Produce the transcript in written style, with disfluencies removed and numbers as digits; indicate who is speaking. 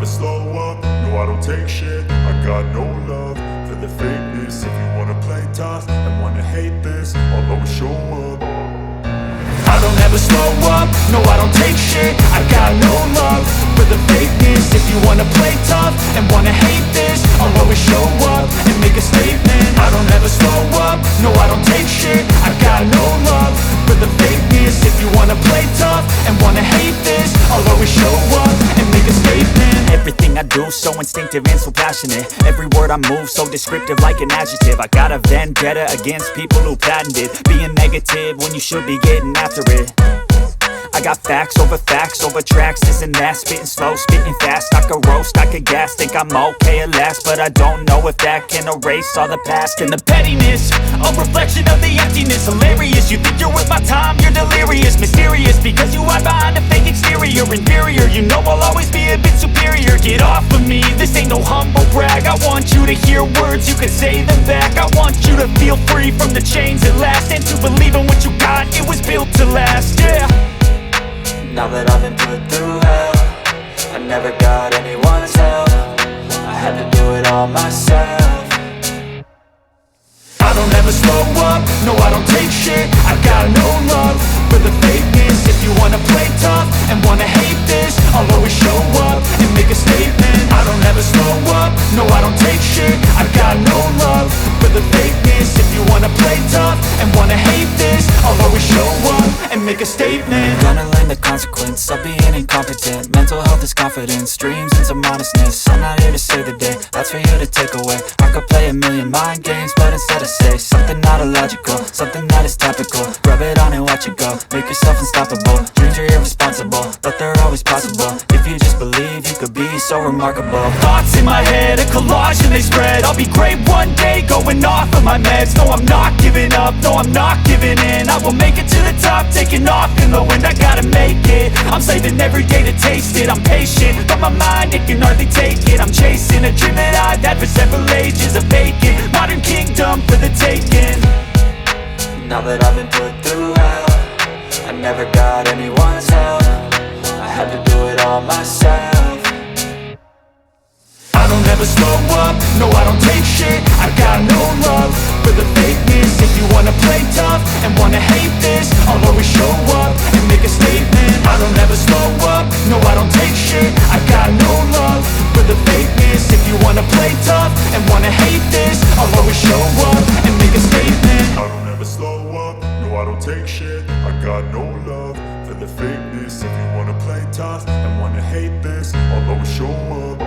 Speaker 1: slow up, no I don't take shit. I got no love for the fakeness. If you wanna play tough and wanna hate this, I'll always show up. I don't ever slow up, no I don't take shit. I got no love for the fakeness. If you wanna play tough and wanna hate this, I'll always show up and make a statement. I don't ever slow up, no I don't take shit. I got no love for the fakeness. If you wanna play tough and wanna hate this, I'll always show up and make a statement.
Speaker 2: Everything I do so instinctive and so passionate. Every word I move so descriptive like an adjective. I got a vendetta against people who patented being negative when you should be getting after it. I got facts over tracks, this and that. Spitting slow, spitting fast, I could roast, I could gas. Think I'm okay at last, but I don't know if that can erase all the past. And the pettiness, a reflection of the emptiness. Hilarious, you think you're worth my time, you're delirious. Mysterious, because you hide behind a fake exterior. Inferior, you know I'll always be a bit superior. Get off of me, this ain't no humble brag. I want you to hear words, you can say them back. I want you to feel free from the chains at last, and to believe in what you got, it was built to last, yeah.
Speaker 3: Now that I've been put through hell, I never got anyone's help. I had to do it all myself.
Speaker 1: I don't ever slow up, no I don't take shit. I got no love for the fakeness. If you wanna play tough and wanna hate this, I'll always show up and make a statement. I don't ever slow up, no I don't take shit. I got no love for the fakeness. If you wanna play tough and wanna hate this, I'll always show up and make a statement.
Speaker 3: Gonna learn the consequence of being incompetent. Mental health is confidence, dreams and some modestness. I'm not here to save the day, that's for you to take away. I could play a million mind games, but instead I say something not illogical, something that is topical. Rub it on and watch it go, make yourself unstoppable. Dreams are irresponsible, but they're always possible. If you just believe, you could be so remarkable.
Speaker 2: Thoughts in my head, a collage and they spread. I'll be great one day, going off of my meds. No, I'm not giving up, no, I'm not giving in. I will make it to the top, taking off in the wind. I gotta make it, I'm saving every day to taste it. I'm patient, but my mind, it can hardly take it. I'm chasing a dream that I've had for several ages. A vacant, modern kingdom for the taking.
Speaker 3: Now that I've been put through hell, I never got anyone's help. I had to do it all myself.
Speaker 1: I don't ever slow up, no I don't take shit. I got no love for the fakeness. If you wanna play tough and wanna hate this, I'll always show up and make a statement. I don't ever slow up, no I don't take shit. I got no love for the fakeness. If you wanna play tough and wanna hate this, I'll always show up and make a statement. I don't ever slow up, no I don't take shit. I got no love for the fakeness. If you wanna play tough and wanna hate this, I'll always show up.